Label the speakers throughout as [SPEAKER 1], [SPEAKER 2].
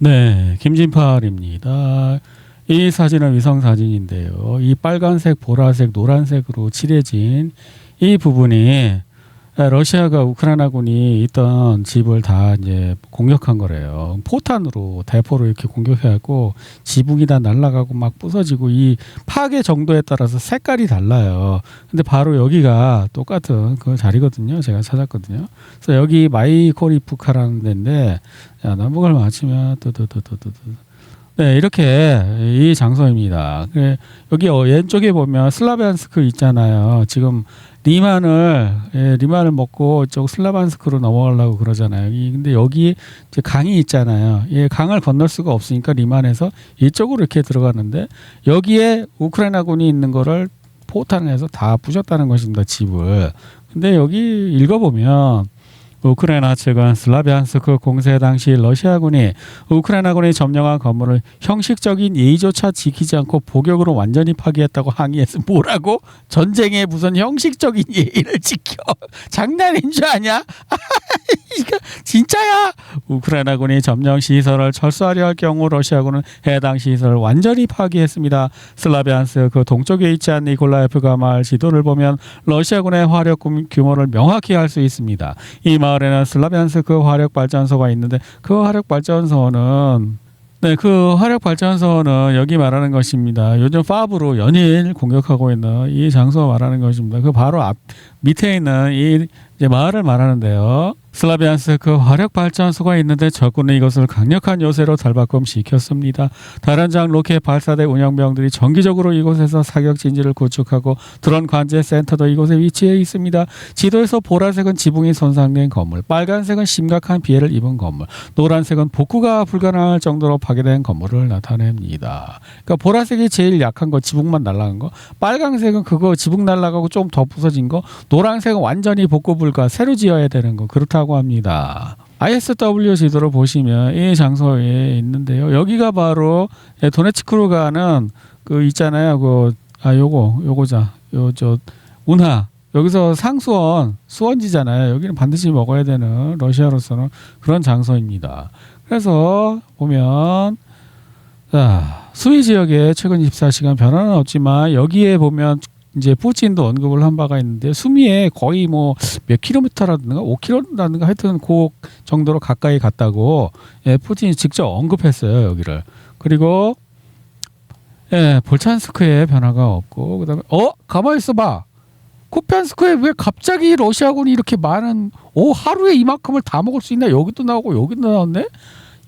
[SPEAKER 1] 네, 김진팔입니다. 이 사진은 위성 사진인데요. 이 빨간색, 보라색, 노란색으로 칠해진 이 부분이 러시아가 우크라이나군이 있던 집을 다 이제 공격한 거래요. 포탄으로 대포로 이렇게 공격해갖고 지붕이 다 날아가고 막 부서지고 이 파괴 정도에 따라서 색깔이 달라요. 근데 바로 여기가 똑같은 그 자리거든요. 제가 찾았거든요. 그래서 여기 마이코리프카라는 데인데, 자, 남북을 맞추면 네, 이렇게 이 장소입니다. 여기 왼쪽에 보면 슬라비안스크 있잖아요. 지금 리만을 먹고 이쪽 슬라반스크로 넘어가려고 그러잖아요. 근데 여기 이제 강이 있잖아요. 강을 건널 수가 없으니까 리만에서 이쪽으로 이렇게 들어가는데, 여기에 우크라이나군이 있는 거를 포탄을 해서 다 부셨다는 것입니다, 집을. 근데 여기 읽어보면 우크라이나 측은 슬라비안스크 공세 당시 러시아군이 우크라이나군이 점령한 건물을 형식적인 예의조차 지키지 않고 복역으로 완전히 파괴했다고 항의해서, 뭐라고? 전쟁에 무슨 형식적인 예의를 지켜? 장난인 줄 아냐? 이거 진짜야? 우크라이나군이 점령 시설을 철수하려 할 경우 러시아군은 해당 시설을 완전히 파괴했습니다. 슬라비안스크 동쪽에 있지 않은 니콜라예프가 마을 지도를 보면 러시아군의 화력 규모를 명확히 알 수 있습니다. 이 마을에는 슬라비안스크 화력 발전소가 있는데, 그 화력 발전소는 여기 말하는 것입니다. 요즘 파브로 연일 공격하고 있는 이 장소 말하는 것입니다. 그 바로 앞 밑에 있는 이 이제 마을을 말하는데요. 슬라비안스크 화력발전소가 있는데 적군은 이것을 강력한 요새로 탈바꿈시켰습니다. 다른 장 로켓 발사대 운영병들이 정기적으로 이곳에서 사격 진지를 구축하고 드론 관제 센터도 이곳에 위치해 있습니다. 지도에서 보라색은 지붕이 손상된 건물, 빨간색은 심각한 피해를 입은 건물, 노란색은 복구가 불가능할 정도로 파괴된 건물을 나타냅니다. 그러니까 보라색이 제일 약한 거, 지붕만 날아간 거, 빨간색은 그거 지붕 날아가고 좀 더 부서진 거, 노란색은 완전히 복구 불가, 새로 지어야 되는 거, 그렇다고 합니다. ISW 지도를 보시면 이 장소에 있는데요. 여기가 바로 도네츠크로 가는 그 있잖아요. 운하. 여기서 수원지잖아요. 여기는 반드시 먹어야 되는, 러시아로서는 그런 장소입니다. 그래서 보면, 자, 수위 지역에 최근 24시간 변화는 없지만, 여기에 보면 이제 푸틴도 언급을 한 바가 있는데, 수미에 거의 뭐 몇 킬로미터라든가 5킬로라든가 하여튼 그 정도로 가까이 갔다고 푸틴이 직접 언급했어요, 여기를. 그리고 볼찬스크에 변화가 없고, 그다음에 가만히 있어봐. 쿠피안스크에 왜 갑자기 러시아군이 이렇게 많은, 하루에 이만큼을 다 먹을 수 있나? 여기도 나오고 여기도 나왔네.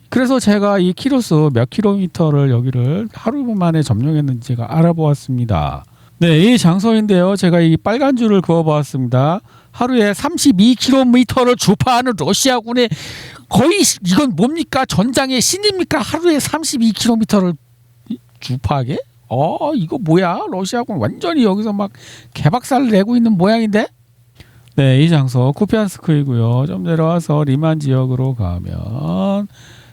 [SPEAKER 1] 그래서 제가 이 키로수 몇 킬로미터를 여기를 하루 만에 점령했는지 제가 알아보았습니다. 네, 이 장소인데요. 제가 이 빨간 줄을 그어보았습니다. 하루에 32km를 주파하는 러시아군의 거의, 이건 뭡니까? 전장의 신입니까? 하루에 32km를 주파하게? 이거 뭐야? 러시아군 완전히 여기서 막 개박살을 내고 있는 모양인데? 네, 이 장소 쿠피안스크이고요. 좀 내려와서 리만 지역으로 가면,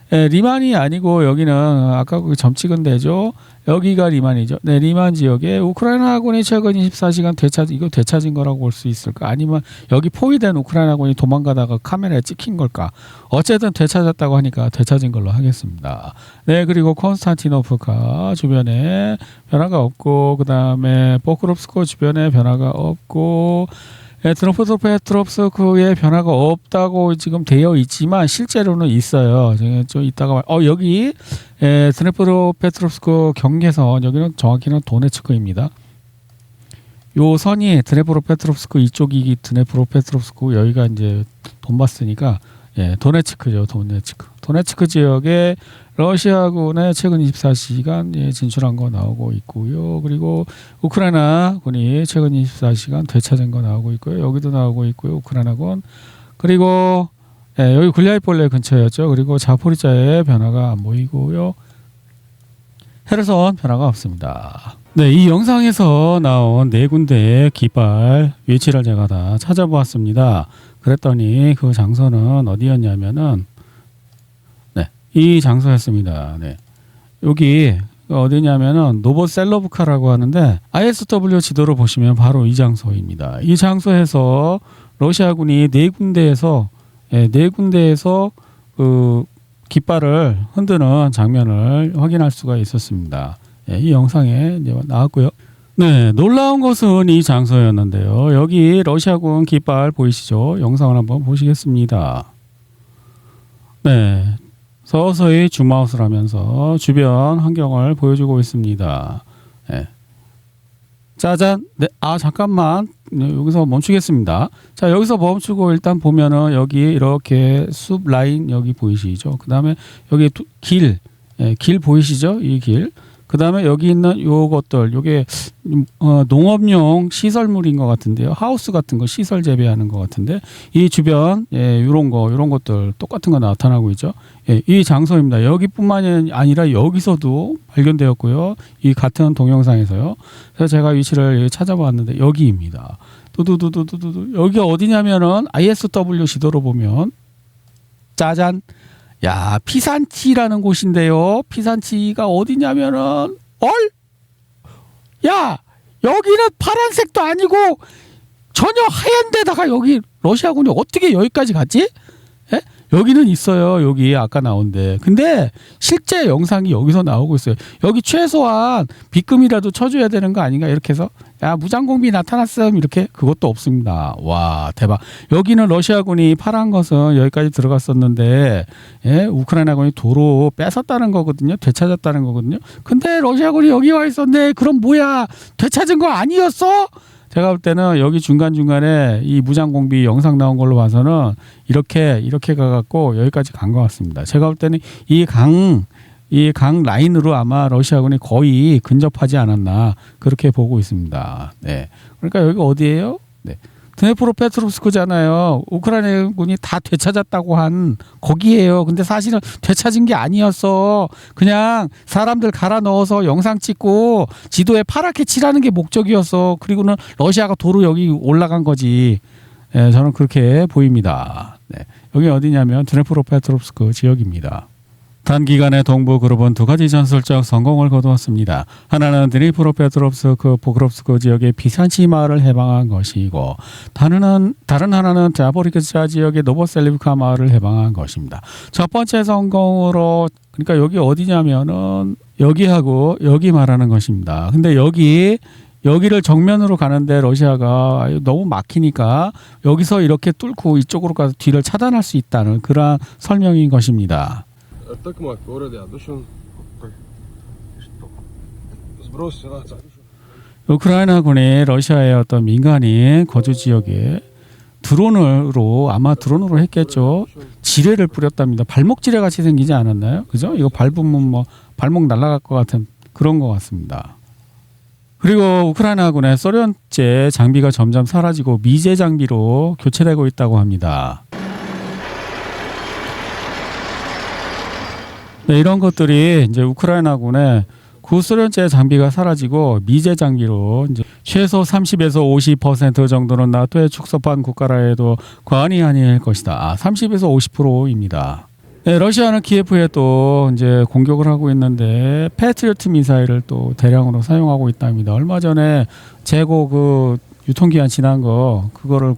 [SPEAKER 1] 리만이 아니고 여기는 아까 그 점 찍은 데죠. 여기가 리만이죠. 네, 리만 지역에 우크라이나군이 최근 24시간 되찾은 거라고 볼 수 있을까? 아니면 여기 포위된 우크라이나군이 도망가다가 카메라에 찍힌 걸까? 어쨌든 되찾았다고 하니까 되찾은 걸로 하겠습니다. 네, 그리고 콘스탄티노프카 주변에 변화가 없고, 그 다음에 포크롭스크 주변에 변화가 없고, 드노프도페트롭스크의 변화가 없다고 지금 되어 있지만 실제로는 있어요. 좀 이따가 여기 드네프로페트롭스크 경계선, 여기는 정확히는 도네츠크입니다. 요 선이 드네프로페트롭스크 이쪽이 드네프로페트롭스크, 여기가 이제 돈바스니까 도네츠크죠. 도네츠크 지역에 러시아군의 최근 24시간 진출한 거 나오고 있고요. 그리고 우크라이나군이 최근 24시간 되찾은 거 나오고 있고요. 여기도 나오고 있고요. 우크라이나군. 그리고 여기 굴리아이폴레 근처였죠. 그리고 자포리자의 변화가 안 보이고요. 헤르손 변화가 없습니다. 네, 이 영상에서 나온 네 군데의 깃발 위치를 제가 다 찾아보았습니다. 그랬더니 그 장소는 어디였냐면은 이 장소였습니다. 네. 여기 어디냐면은 노보셀로브카라고 하는데, ISW 지도로 보시면 바로 이 장소입니다. 이 장소에서 러시아군이 네 군데에서 그 깃발을 흔드는 장면을 확인할 수가 있었습니다. 예, 이 영상에 이제 나왔고요. 네, 놀라운 것은 이 장소였는데요. 여기 러시아군 깃발 보이시죠? 영상을 한번 보시겠습니다. 네, 서서히 줌아웃을 하면서 주변 환경을 보여주고 있습니다. 네. 짜잔. 네, 잠깐만. 네, 여기서 멈추겠습니다. 자, 여기서 멈추고 일단 보면은 여기 이렇게 숲 라인 여기 보이시죠? 그 다음에 여기 길, 길 보이시죠? 이 길. 그 다음에 여기 있는 요것들, 요게 농업용 시설물인 것 같은데요. 하우스 같은 거 시설 재배하는 것 같은데 이 주변 요런 것들 똑같은 거 나타나고 있죠. 예, 이 장소입니다. 여기뿐만이 아니라 여기서도 발견되었고요. 이 같은 동영상에서요. 그래서 제가 위치를 찾아봤는데 여기입니다. 두두두두두두 여기가 어디냐면은 ISW 지도로 보면 짜잔. 야, 피산치라는 곳인데요. 피산치가 어디냐면은 야, 여기는 파란색도 아니고 전혀 하얀 데다가 여기 러시아군이 어떻게 여기까지 갔지? 예? 여기는 있어요. 여기 아까 나온데. 근데 실제 영상이 여기서 나오고 있어요. 여기 최소한 비금이라도 쳐줘야 되는 거 아닌가? 이렇게 해서 야, 무장공비 나타났음 이렇게 그것도 없습니다. 와, 대박. 여기는 러시아군이 파란 것은 여기까지 들어갔었는데 예? 우크라이나군이 도로 뺏었다는 거거든요. 되찾았다는 거거든요. 근데 러시아군이 여기 와 있었네. 그럼 뭐야? 되찾은 거 아니었어? 제가 볼 때는 여기 중간중간에 이 무장공비 영상 나온 걸로 봐서는 이렇게 가갖고 여기까지 간 것 같습니다. 제가 볼 때는 이 강 라인으로 아마 러시아군이 거의 근접하지 않았나 그렇게 보고 있습니다. 네. 그러니까 여기가 어디예요? 네. 드네프로페트롭스크잖아요. 우크라이나군이 다 되찾았다고 한 거기에요. 근데 사실은 되찾은 게 아니었어. 그냥 사람들 갈아 넣어서 영상 찍고 지도에 파랗게 칠하는 게 목적이었어. 그리고는 러시아가 도로 여기 올라간 거지. 네, 저는 그렇게 보입니다. 네. 여기 어디냐면 드네프로페트롭스크 지역입니다. 단기간에 동부 그룹은 두 가지 전술적 성공을 거두었습니다. 하나는 드니프로페트롭스크, 포크롭스크 지역의 피산치 마을을 해방한 것이고 다른 하나는 자보리키스라 지역의 노보셀리브카 마을을 해방한 것입니다. 첫 번째 성공으로 그러니까 여기 어디냐면은 여기하고 여기 말하는 것입니다. 근데 여기를 정면으로 가는데 러시아가 너무 막히니까 여기서 이렇게 뚫고 이쪽으로 가서 뒤를 차단할 수 있다는 그러한 설명인 것입니다. 우크라이나군이 러시아의 어떤 민간인 거주 지역에 드론으로 했겠죠. 지뢰를 뿌렸답니다. 발목 지뢰 같이 생기지 않았나요? 그죠? 이거 밟으면 뭐 발목 날아갈 것 같은 그런 것 같습니다. 그리고 우크라이나군의 소련제 장비가 점점 사라지고 미제 장비로 교체되고 있다고 합니다. 네, 이런 것들이 이제 우크라이나군의 구소련제 장비가 사라지고 미제 장비로 이제 최소 30에서 50% 정도는 나토에 축소한 국가라 해도 과언이 아닐 것이다. 30에서 50%입니다. 네, 러시아는 키예프에 또 이제 공격을 하고 있는데 패트리어트 미사일을 또 대량으로 사용하고 있답니다. 얼마 전에 재고 그 유통기한 지난 거 그거를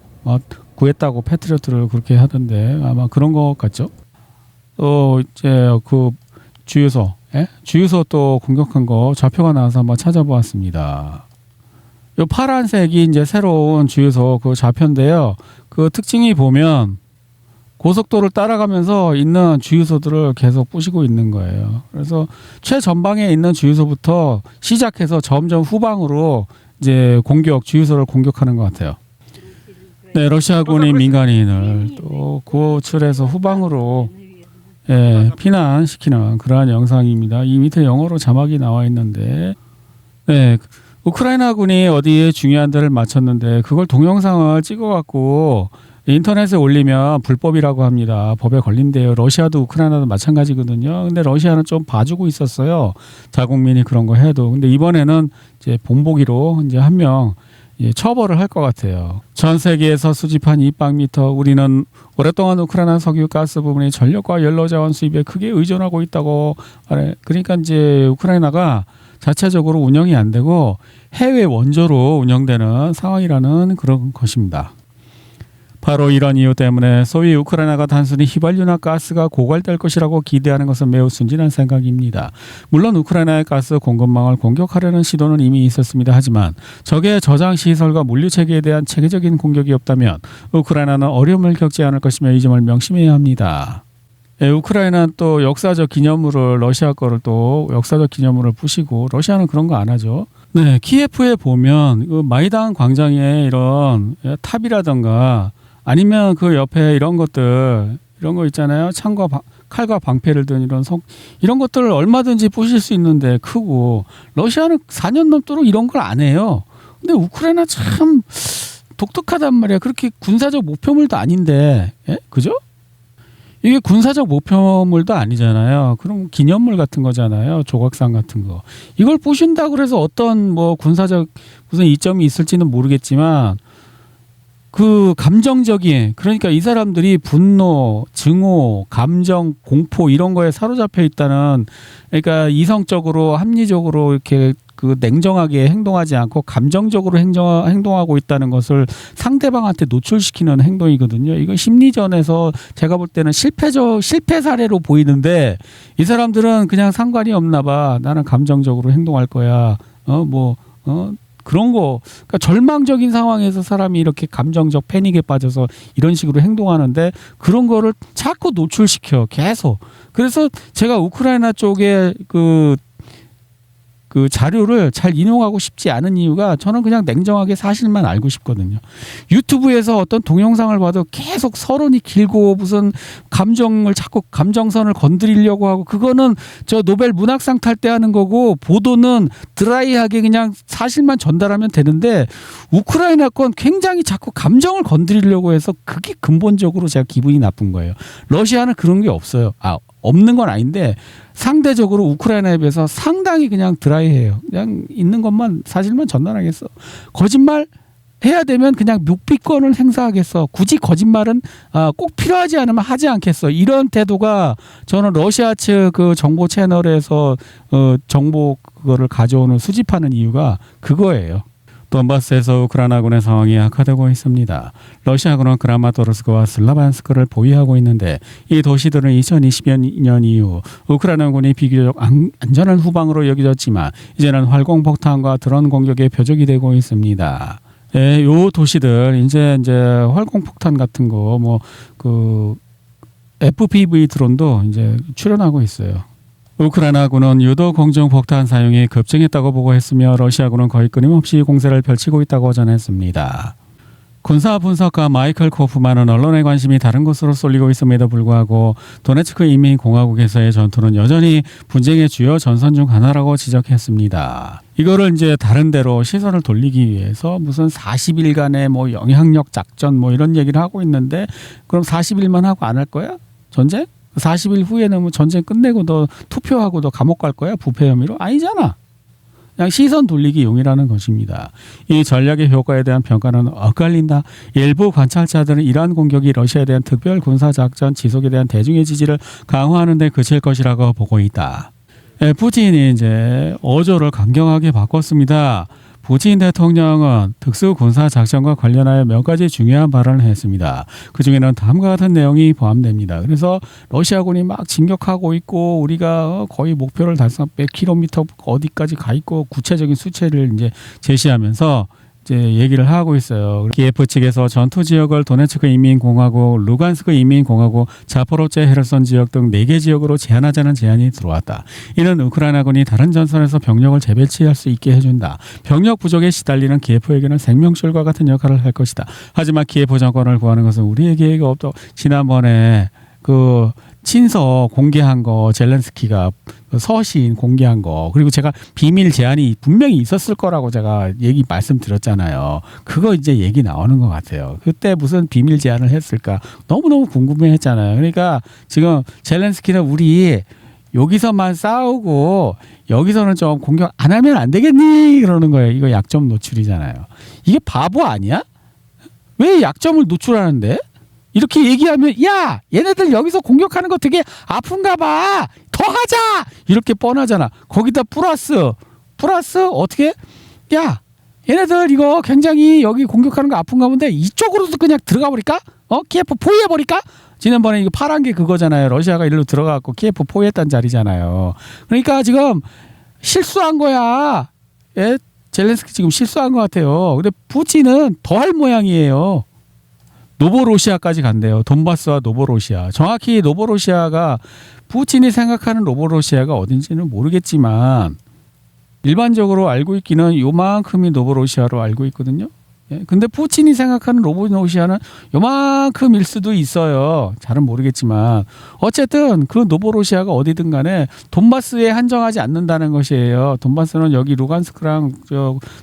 [SPEAKER 1] 구했다고 패트리어트를 그렇게 하던데 아마 그런 것 같죠? 이제 그 주유소 또 공격한 거 좌표가 나와서 한번 찾아보았습니다. 이 파란색이 이제 새로운 주유소 그 좌표인데요. 그 특징이 보면 고속도로를 따라가면서 있는 주유소들을 계속 부시고 있는 거예요. 그래서 최전방에 있는 주유소부터 시작해서 점점 후방으로 이제 주유소를 공격하는 것 같아요. 네, 러시아군이 민간인을 또 구호출해서 후방으로 피난시키는 그러한 영상입니다. 이 밑에 영어로 자막이 나와 있는데 네, 우크라이나군이 어디에 중요한 데를 맞췄는데 그걸 동영상을 찍어갖고 인터넷에 올리면 불법이라고 합니다. 법에 걸린대요. 러시아도 우크라이나도 마찬가지거든요. 근데 러시아는 좀 봐주고 있었어요. 자국민이 그런 거 해도. 근데 이번에는 이제 본보기로 이제 한 명 처벌을 할 것 같아요. 전 세계에서 수집한 200m 우리는 오랫동안 우크라이나 석유 가스 부분의 전력과 연료 자원 수입에 크게 의존하고 있다고 말해. 그러니까 이제 우크라이나가 자체적으로 운영이 안 되고 해외 원조로 운영되는 상황이라는 그런 것입니다. 바로 이런 이유 때문에 소위 우크라이나가 단순히 휘발유나 가스가 고갈될 것이라고 기대하는 것은 매우 순진한 생각입니다. 물론 우크라이나의 가스 공급망을 공격하려는 시도는 이미 있었습니다. 하지만 적의 저장 시설과 물류 체계에 대한 체계적인 공격이 없다면 우크라이나는 어려움을 겪지 않을 것이며 이 점을 명심해야 합니다. 우크라이나는 또 역사적 기념물을 러시아 거를 또 역사적 기념물을 부시고 러시아는 그런 거 안 하죠. 네, 키예프에 보면 그 마이단 광장에 이런 탑이라던가 아니면 그 옆에 이런 것들 이런 거 있잖아요. 칼과 방패를 든 이런 것들을 얼마든지 부실 수 있는데 크고 러시아는 4년 넘도록 이런 걸 안 해요. 근데 우크라이나 참 독특하단 말이야. 그렇게 군사적 목표물도 아닌데, 그죠? 이게 군사적 목표물도 아니잖아요. 그럼 기념물 같은 거잖아요. 조각상 같은 거. 이걸 부신다고 그래서 어떤 뭐 군사적 무슨 이점이 있을지는 모르겠지만 그 감정적인 그러니까 이 사람들이 분노, 증오, 감정, 공포 이런 거에 사로잡혀 있다는 그러니까 이성적으로 합리적으로 이렇게 그 냉정하게 행동하지 않고 감정적으로 행동하고 있다는 것을 상대방한테 노출시키는 행동이거든요. 이건 심리전에서 제가 볼 때는 실패 사례로 보이는데 이 사람들은 그냥 상관이 없나 봐. 나는 감정적으로 행동할 거야. 그런 거, 그러니까 절망적인 상황에서 사람이 이렇게 감정적 패닉에 빠져서 이런 식으로 행동하는데 그런 거를 자꾸 노출시켜 계속. 그래서 제가 우크라이나 쪽에 그 자료를 잘 인용하고 싶지 않은 이유가 저는 그냥 냉정하게 사실만 알고 싶거든요. 유튜브에서 어떤 동영상을 봐도 계속 서론이 길고 무슨 감정을 자꾸 감정선을 건드리려고 하고 그거는 저 노벨 문학상 탈 때 하는 거고 보도는 드라이하게 그냥 사실만 전달하면 되는데 우크라이나 건 굉장히 자꾸 감정을 건드리려고 해서 그게 근본적으로 제가 기분이 나쁜 거예요. 러시아는 그런 게 없어요. 없는 건 아닌데 상대적으로 우크라이나에 비해서 상당히 그냥 드라이해요. 그냥 있는 것만 사실만 전달하겠어. 거짓말 해야 되면 그냥 묵비권을 행사하겠어. 굳이 거짓말은 꼭 필요하지 않으면 하지 않겠어. 이런 태도가 저는 러시아 측 그 정보 채널에서 정보 그거를 가져오는 수집하는 이유가 그거예요. 돈바스에서 우크라이나군의 상황이 악화되고 있습니다. 러시아군은 크라마토르스크와 슬라반스크를 보유하고 있는데 이 도시들은 2020년 이후 우크라이나군이 비교적 안전한 후방으로 여겨졌지만 이제는 활공폭탄과 드론 공격의 표적이 되고 있습니다. 요 도시들 이제 활공폭탄 같은 거 FPV 드론도 이제 출현하고 있어요. 우크라이나군은 유도 공중폭탄 사용이 급증했다고 보고했으며 러시아군은 거의 끊임없이 공세를 펼치고 있다고 전했습니다. 군사 분석가 마이클 코프만은 언론의 관심이 다른 곳으로 쏠리고 있음에도 불구하고 도네츠크 인민공화국에서의 전투는 여전히 분쟁의 주요 전선 중 하나라고 지적했습니다. 이거를 이제 다른 데로 시선을 돌리기 위해서 무슨 40일간의 영향력 작전 이런 얘기를 하고 있는데 그럼 40일만 하고 안 할 거야? 전쟁? 40일 후에는 전쟁 끝내고 너 투표하고 너 감옥 갈 거야? 부패 혐의로? 아니잖아. 그냥 시선 돌리기 용이라는 것입니다. 이 전략의 효과에 대한 평가는 엇갈린다. 일부 관찰자들은 이러한 공격이 러시아에 대한 특별 군사작전 지속에 대한 대중의 지지를 강화하는 데 그칠 것이라고 보고 있다. 푸틴이 이제 어조를 강경하게 바꿨습니다. 푸틴 대통령은 특수군사작전과 관련하여 몇 가지 중요한 발언을 했습니다. 그중에는 다음과 같은 내용이 포함됩니다. 그래서 러시아군이 막 진격하고 있고 우리가 거의 목표를 달성 몇 킬로미터 어디까지 가 있고 구체적인 수치를 이제 제시하면서 이제 얘기를 하고 있어요. 키예프 측에서 전투 지역을 도네츠크 인민공화국, 루간스크 인민공화국, 자포로제 헤르손 지역 등 4개 지역으로 제한하자는 제안이 들어왔다. 이는 우크라이나군이 다른 전선에서 병력을 재배치할 수 있게 해준다. 병력 부족에 시달리는 키예프에게는 생명줄과 같은 역할을 할 것이다. 하지만 키예프 정권을 구하는 것은 우리의 계획이 없다. 지난번에 그 친서 공개한 거 젤렌스키가 서신 공개한 거 그리고 제가 비밀 제안이 분명히 있었을 거라고 제가 말씀드렸잖아요. 그거 이제 얘기 나오는 것 같아요. 그때 무슨 비밀 제안을 했을까 너무너무 궁금해했잖아요. 그러니까 지금 젤렌스키는 우리 여기서만 싸우고 여기서는 좀 공격 안 하면 안 되겠니? 그러는 거예요. 이거 약점 노출이잖아요. 이게 바보 아니야? 왜 약점을 노출하는데? 이렇게 얘기하면 야 얘네들 여기서 공격하는 거 되게 아픈가 봐 더 하자 이렇게 뻔하잖아. 거기다 플러스 어떻게 야 얘네들 이거 굉장히 여기 공격하는 거 아픈가 본데 이쪽으로도 그냥 들어가 버릴까? 키예프 포위해 버릴까? 지난번에 이거 파란 게 그거잖아요. 러시아가 일로 들어가고 키예프 포위했단 자리잖아요. 그러니까 지금 실수한 거야. 예? 젤렌스키 지금 실수한 것 같아요. 근데 푸틴은 더 할 모양이에요. 노보로시아까지 간대요. 돈바스와 노보로시아. 정확히 노보로시아가 푸틴이 생각하는 노보로시아가 어딘지는 모르겠지만 일반적으로 알고 있기는 요만큼이 노보로시아로 알고 있거든요. 예? 근데 푸틴이 생각하는 노보로시아는 요만큼일 수도 있어요. 잘은 모르겠지만 어쨌든 그 노보로시아가 어디든 간에 돈바스에 한정하지 않는다는 것이에요. 돈바스는 여기 루간스크랑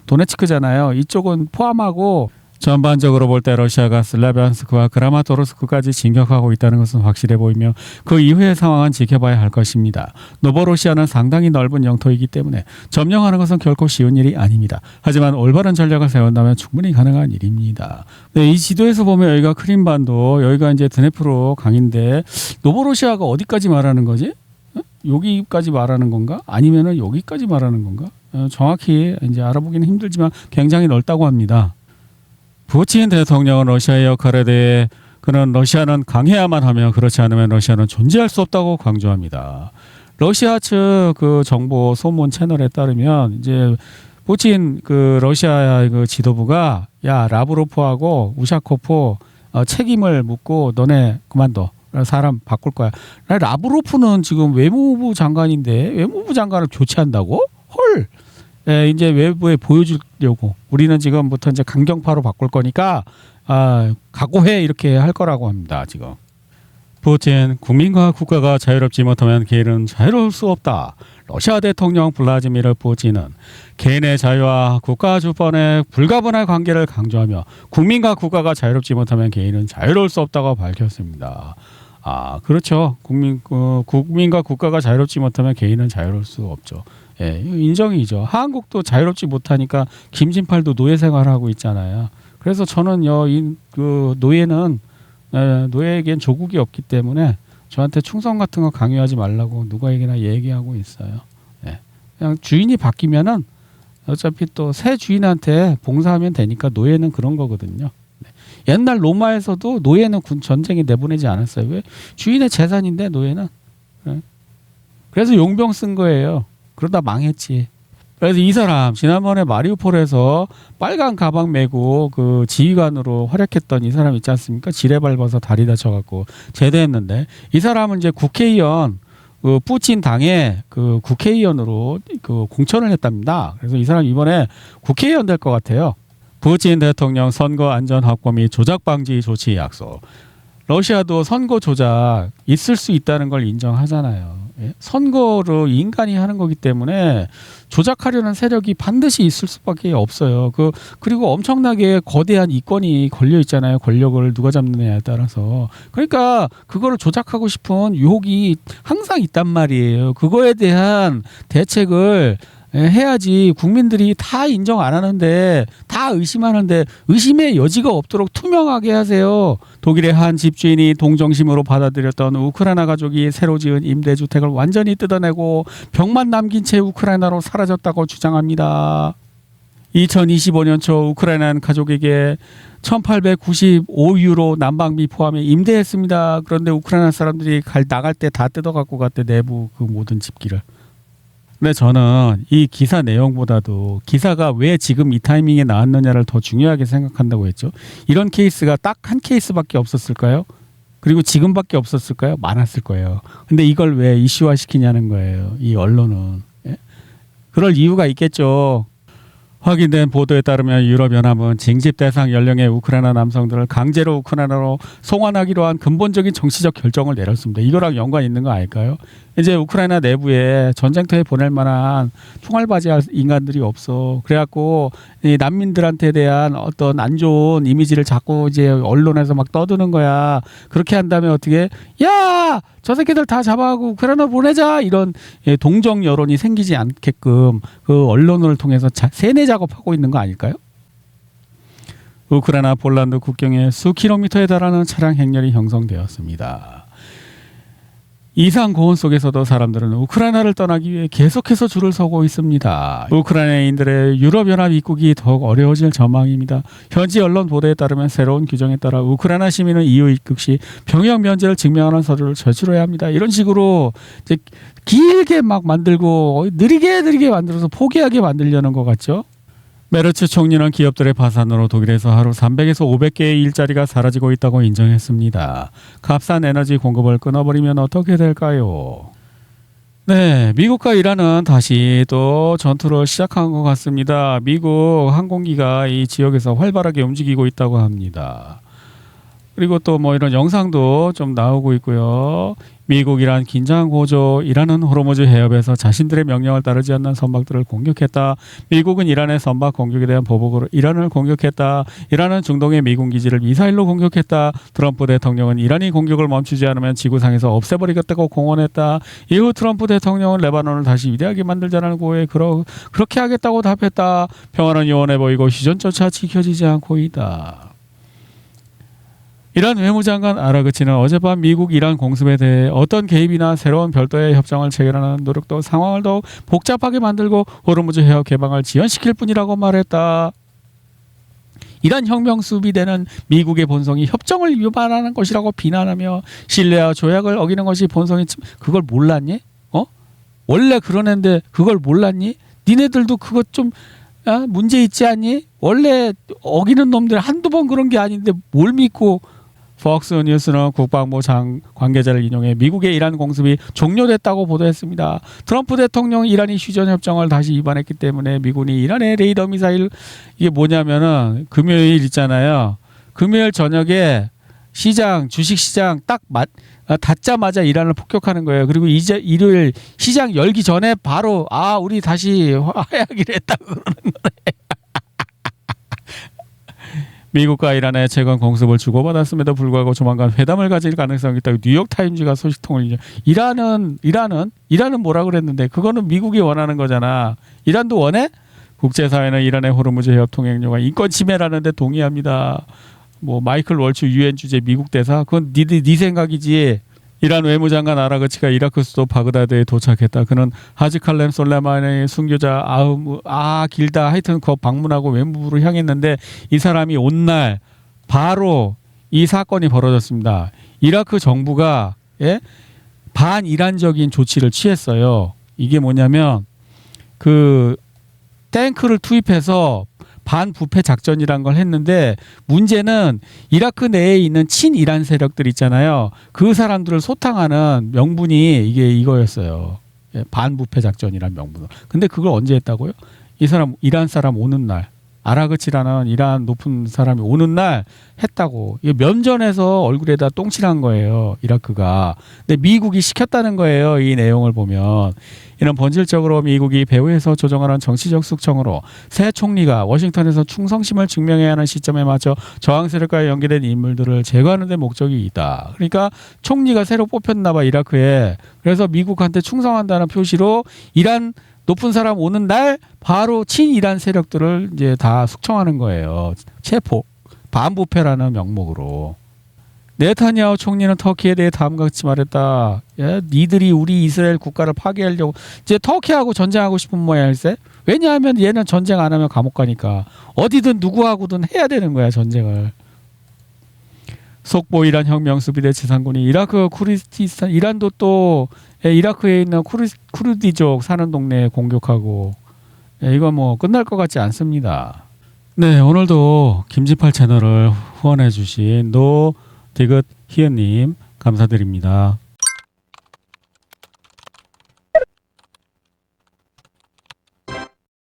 [SPEAKER 1] 도네츠크잖아요. 이쪽은 포함하고 전반적으로 볼 때 러시아가 슬라비안스크와 크라마토르스크까지 진격하고 있다는 것은 확실해 보이며 그 이후의 상황은 지켜봐야 할 것입니다. 노보로시아는 상당히 넓은 영토이기 때문에 점령하는 것은 결코 쉬운 일이 아닙니다. 하지만 올바른 전략을 세운다면 충분히 가능한 일입니다. 네, 이 지도에서 보면 여기가 크림반도, 여기가 이제 드네프로 강인데 노보로시아가 어디까지 말하는 거지? 여기까지 말하는 건가? 아니면은 여기까지 말하는 건가? 정확히 이제 알아보기는 힘들지만 굉장히 넓다고 합니다. 푸틴 대통령은 러시아의 역할에 대해 그는 러시아는 강해야만 하며 그렇지 않으면 러시아는 존재할 수 없다고 강조합니다. 러시아 측 그 정보 소문 채널에 따르면 이제 푸틴 그 러시아 그 지도부가 야 라브로프하고 우샤코프 책임을 묻고 너네 그만둬. 사람 바꿀 거야. 라브로프는 지금 외무부 장관인데 외무부 장관을 교체한다고? 헐. 예, 이제 외부에 보여주려고 우리는 지금부터 이제 강경파로 바꿀 거니까 각오해 이렇게 할 거라고 합니다. 지금 푸틴 국민과 국가가 자유롭지 못하면 개인은 자유로울 수 없다. 러시아 대통령 블라디미르 푸틴은 개인의 자유와 국가 주권의 불가분할 관계를 강조하며 국민과 국가가 자유롭지 못하면 개인은 자유로울 수 없다고 밝혔습니다. 그렇죠. 국민과 국가가 자유롭지 못하면 개인은 자유로울 수 없죠. 예, 인정이죠. 한국도 자유롭지 못하니까 김진팔도 노예 생활하고 있잖아요. 그래서 저는 그 노예는 노예에겐 조국이 없기 때문에 저한테 충성 같은 거 강요하지 말라고 누구에게나 얘기하고 있어요. 예, 그냥 주인이 바뀌면은 어차피 또 새 주인한테 봉사하면 되니까 노예는 그런 거거든요. 옛날 로마에서도 노예는 전쟁에 내보내지 않았어요. 왜? 주인의 재산인데 노예는. 그래서 용병 쓴 거예요. 그러다 망했지. 그래서 이 사람 지난번에 마리우폴에서 빨간 가방 메고 그 지휘관으로 활약했던 이 사람 있지 않습니까? 지뢰 밟아서 다리 다쳐갖고 제대했는데 이 사람은 이제 국회의원 그 푸틴 당의 그 국회의원으로 그 공천을 했답니다. 그래서 이 사람 이번에 국회의원 될 것 같아요. 푸틴 대통령 선거 안전 확보 및 조작 방지 조치 약속. 러시아도 선거 조작 있을 수 있다는 걸 인정하잖아요. 예? 선거를 인간이 하는 거기 때문에 조작하려는 세력이 반드시 있을 수밖에 없어요. 그리고 엄청나게 거대한 이권이 걸려 있잖아요. 권력을 누가 잡느냐에 따라서. 그러니까 그거를 조작하고 싶은 유혹이 항상 있단 말이에요. 그거에 대한 대책을 해야지. 국민들이 다 인정 안 하는데 다 의심하는데 의심의 여지가 없도록 투명하게 하세요. 독일의 한 집주인이 동정심으로 받아들였던 우크라이나 가족이 새로 지은 임대주택을 완전히 뜯어내고 벽만 남긴 채 우크라이나로 사라졌다고 주장합니다. 2025년 초 우크라이나는 가족에게 1895유로 난방비 포함해 임대했습니다. 그런데 우크라이나 사람들이 나갈 때 다 뜯어갖고 갔대. 내부 그 모든 집기를. 근데 저는 이 기사 내용보다도 기사가 왜 지금 이 타이밍에 나왔느냐를 더 중요하게 생각한다고 했죠. 이런 케이스가 딱 한 케이스밖에 없었을까요? 그리고 지금밖에 없었을까요? 많았을 거예요. 근데 이걸 왜 이슈화 시키냐는 거예요. 이 언론은. 예? 그럴 이유가 있겠죠. 확인된 보도에 따르면 유럽연합은 징집 대상 연령의 우크라이나 남성들을 강제로 우크라이나로 송환하기로 한 근본적인 정치적 결정을 내렸습니다. 이거랑 연관 있는 거 아닐까요? 이제 우크라이나 내부에 전쟁터에 보낼 만한 총알바지할 인간들이 없어. 그래갖고 이 난민들한테 대한 어떤 안 좋은 이미지를 자꾸 이제 언론에서 막 떠드는 거야. 그렇게 한다면 어떻게? 야, 저 새끼들 다 잡아가고 우크라이나 보내자. 이런 동정 여론이 생기지 않게끔 그 언론을 통해서 세뇌 작업하고 있는 거 아닐까요? 우크라이나 폴란드 국경에 수 킬로미터에 달하는 차량 행렬이 형성되었습니다. 이상 고온 속에서도 사람들은 우크라이나를 떠나기 위해 계속해서 줄을 서고 있습니다. 우크라이나인들의 유럽연합 입국이 더욱 어려워질 전망입니다. 현지 언론 보도에 따르면 새로운 규정에 따라 우크라이나 시민은 EU 입국 시 병역 면제를 증명하는 서류를 제출해야 합니다. 이런 식으로 이제 길게 막 만들고 느리게 만들어서 포기하게 만들려는 것 같죠. 메르츠 총리는 기업들의 파산으로 독일에서 하루 300에서 500개의 일자리가 사라지고 있다고 인정했습니다. 값싼 에너지 공급을 끊어버리면 어떻게 될까요? 네, 미국과 이란은 다시 또 전투를 시작한 것 같습니다. 미국 항공기가 이 지역에서 활발하게 움직이고 있다고 합니다. 그리고 또 뭐 이런 영상도 좀 나오고 있고요. 미국 이란 긴장 고조. 이란은 호르무즈 해협에서 자신들의 명령을 따르지 않는 선박들을 공격했다. 미국은 이란의 선박 공격에 대한 보복으로 이란을 공격했다. 이란은 중동의 미군 기지를 미사일로 공격했다. 트럼프 대통령은 이란이 공격을 멈추지 않으면 지구상에서 없애버리겠다고 공언했다. 이후 트럼프 대통령은 레바논을 다시 위대하게 만들자는 고에 그렇게 하겠다고 답했다. 평화는 요원해 보이고 시전조차 지켜지지 않고 있다. 이란 외무장관 아라그치는 어젯밤 미국 이란 공습에 대해 어떤 개입이나 새로운 별도의 협정을 체결하는 노력도 상황을 더욱 복잡하게 만들고 호르무즈 해협 개방을 지연시킬 뿐이라고 말했다. 이란 혁명 수비대는 미국의 본성이 협정을 위반하는 것이라고 비난하며 신뢰와 조약을 어기는 것이 본성이 그걸 몰랐니? 원래 그런 애인데 그걸 몰랐니? 니네들도 그것 좀 문제 있지 않니? 원래 어기는 놈들 한두 번 그런 게 아닌데 뭘 믿고. 폭스 뉴스는 국방부 관계자를 인용해 미국의 이란 공습이 종료됐다고 보도했습니다. 트럼프 대통령이 이란이 휴전협정을 다시 위반했기 때문에 미군이 이란의 레이더 미사일 이게 뭐냐면은 금요일 있잖아요. 금요일 저녁에 주식시장 딱 닫자마자 이란을 폭격하는 거예요. 그리고 이제 일요일 시장 열기 전에 바로 우리 다시 화해하기로 했다고 그러는 거예요. 미국과 이란의 최근 공습을 주고받았음에도 불구하고 조만간 회담을 가질 가능성이 있다고 뉴욕타임즈가 소식통을 이란은 뭐라 그랬는데 그거는 미국이 원하는 거잖아. 이란도 원해? 국제사회는 이란의 호르무즈 해협 통행료가 인권 침해라는데 동의합니다. 뭐 마이클 월츠 유엔 주재 미국 대사 그건 네 생각이지. 이란 외무장관 아라그치가 이라크 수도 바그다드에 도착했다. 그는 하지 칼렘 솔레마니의 순교자 길다 하여튼 그 방문하고 외무부로 향했는데 이 사람이 온 날 바로 이 사건이 벌어졌습니다. 이라크 정부가 반이란적인 조치를 취했어요. 이게 뭐냐면 그 탱크를 투입해서 반부패 작전이란 걸 했는데 문제는 이라크 내에 있는 친이란 세력들 있잖아요. 그 사람들을 소탕하는 명분이 이거였어요. 반부패 작전이란 명분. 근데 그걸 언제 했다고요? 이란 사람 오는 날. 아라그치라는 이란 높은 사람이 오는 날 했다고. 면전에서 얼굴에다 똥칠한 거예요. 이라크가. 근데 미국이 시켰다는 거예요. 이 내용을 보면. 이는 본질적으로 미국이 배후에서 조정하는 정치적 숙청으로 새 총리가 워싱턴에서 충성심을 증명해야 하는 시점에 맞춰 저항 세력과 연계된 인물들을 제거하는 데 목적이 있다. 그러니까 총리가 새로 뽑혔나 봐 이라크에. 그래서 미국한테 충성한다는 표시로 이란 높은 사람 오는 날 바로 친이란 세력들을 이제 다 숙청하는 거예요. 체포, 반부패라는 명목으로. 네타냐후 총리는 터키에 대해 다음과 같이 말했다. 니들이 우리 이스라엘 국가를 파괴하려고 이제 터키하고 전쟁하고 싶은 모양일세. 왜냐하면 얘는 전쟁 안 하면 감옥 가니까 어디든 누구하고든 해야 되는 거야 전쟁을. 속보 이란 혁명 수비대 지상군이 이라크 쿠르디스탄 이란도 또 이라크에 있는 쿠르디족 사는 동네에 공격하고 이거 뭐 끝날 것 같지 않습니다. 네, 오늘도 김지팔 채널을 후원해 주신 노 디귿 희은님 감사드립니다.